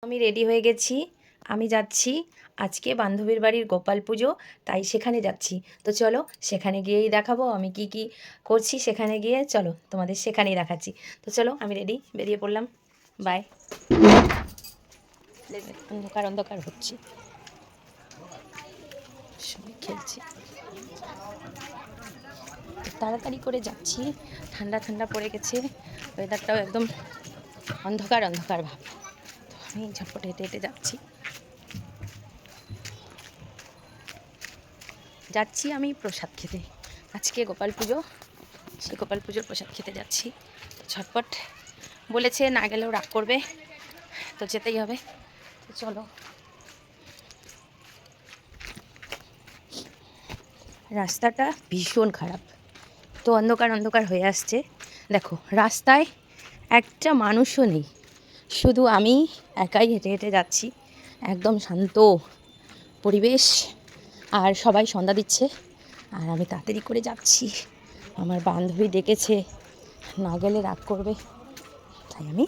আমি রেডি হয়ে গেছি, আমি যাচ্ছি আজকে বান্ধবীর বাড়ির গোপাল পুজো, তাই সেখানে যাচ্ছি। তো চলো সেখানে গিয়েই দেখাবো আমি কি কি করছি। সেখানে গিয়ে চলো তোমাদের সেখানেই দেখাচ্ছি। তো চলো আমি রেডি, বেরিয়ে পড়লাম। বাই। অন্ধকার অন্ধকার হচ্ছে, সবাই খেলছে, তাড়াতাড়ি করে যাচ্ছি। ঠান্ডা ঠান্ডা পড়ে গেছে, ওয়েদারটাও একদম অন্ধকার অন্ধকার ভাব। তো আমি ঝটপট হেঁটে হেঁটে যাচ্ছি আমি প্রসাদ খেতে। আজকে গোপাল পুজো, সেই গোপাল পুজোর প্রসাদ খেতে যাচ্ছি। ঝটপট বলেছে, না গেলেও রাগ করবে, তো যেতেই হবে। তো চলো। রাস্তাটা ভীষণ খারাপ, তো অন্ধকার অন্ধকার হয়ে আসছে। দেখো রাস্তায় একটা মানুষও নেই, শুধু আমি একাই হেঁটে হেঁটে যাচ্ছি। একদম শান্ত পরিবেশ, আর সবাই সন্ধ্যা দিচ্ছে, আর আমি তাড়াতাড়ি করে যাচ্ছি। আমার বান্ধবী ডেকেছে, না গেলে রাগ করবে, তাই আমি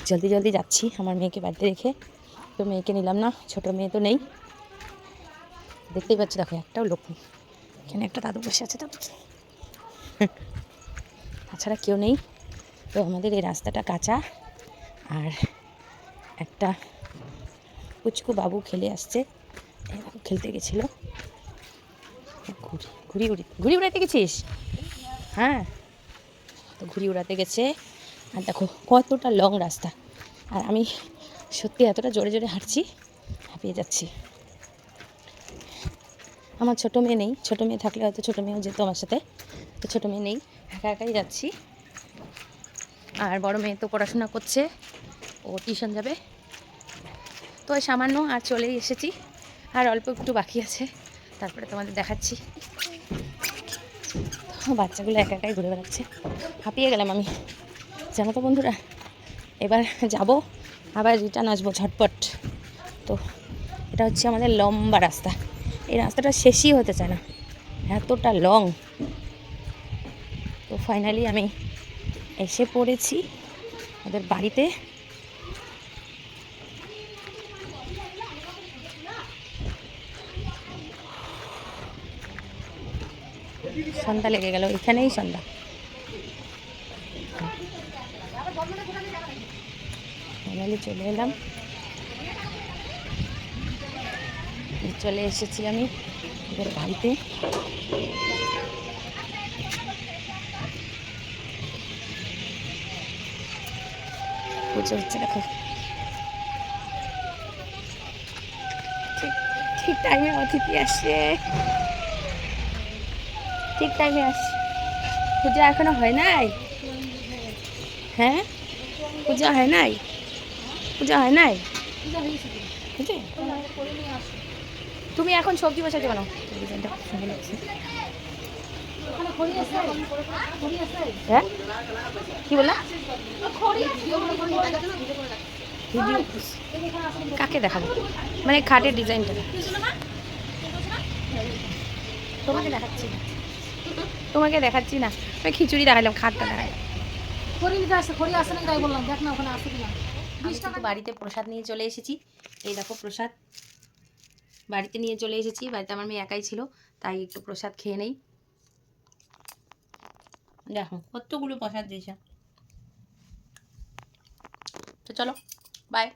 জলদি জলদি যাচ্ছি আমার মেয়েকে বাড়িতে রেখে। তো মেয়েকে নিলাম না, ছোটো মেয়ে তো নেই, দেখতেই পাচ্ছি। দেখো একটাও লোক নেই, এখানে একটা দাদু বসে আছে, দাদু তাছাড়া কেউ নেই। তো আমাদের এই রাস্তাটা কাঁচা, আর একটা পুচকু বাবু খেলে আসছে, খেলতে গেছিলো। ঘুড়ি ঘুড়ি উড়াতে গেছিস? হ্যাঁ, তো ঘুড়ি উড়াতে গেছে। আর দেখো কতটা লং রাস্তা, আর আমি সত্যি এতটা জোরে জোরে হাঁটছি, হাঁপিয়ে যাচ্ছি। আমার ছোটো মেয়ে নেই, ছোটো মেয়ে থাকলে হয়তো ছোটো মেয়েও যেত আমার সাথে, তো ছোটো মেয়ে নেই, একা একাই যাচ্ছি। আর বড় মেয়ে তো পড়াশোনা করছে, ও টিউশন যাবে। তো সামান্য আর চলেই এসেছি, আর অল্প একটু বাকি আছে, তারপরে তোমাদের দেখাচ্ছি। তো বাচ্চাগুলো একা একাই ঘুরে বেড়াচ্ছে, হাঁপিয়ে গেলাম আমি, জানো তো বন্ধুরা। এবার যাব, আবার রিটার্ন আসবো ঝটপট। তো এটা হচ্ছে আমাদের লম্বা রাস্তা, এই রাস্তাটা শেষই হতে চায় না, এতটা লং। তো ফাইনালি আমি এসে পড়েছি ওদের বাড়িতে। সন্ধ্যা লেগে গেল, এখানেই সন্ধ্যা। ফাইনালি চলে এলাম, চলে এসেছি আমি ওদের বাড়িতে। পুজো হচ্ছে, দেখো ঠিক ঠিক টাইমে অতিথি আসে, ঠিক টাইমে আসে। পূজা এখনো হয় নাই? হ্যাঁ, পূজা হয় নাই, পূজা হয় নাই। তুমি এখন সবজি বসাতে পারো, ডিজাইনটা খুব সুন্দর লাগছে। হ্যাঁ কি বললা? ভিডিও কাকে দেখাবো, মানে খাটের ডিজাইনটা তোমাকে দেখাচ্ছি না, তোমাকে দেখাচ্ছি না, আমি খিচুড়ি দেখালাম, খাটটা দেখাই। আমি কিন্তু বাড়িতে প্রসাদ নিয়ে চলে এসেছি, এই দেখো প্রসাদ বাড়িতে নিয়ে চলে এসেছি। বাড়িতে আমার মেয়ে একাই ছিল, তাই একটু প্রসাদ খেয়ে নেই। দেখো কতগুলো প্রসাদ দিয়েছে। তো চলো বাই।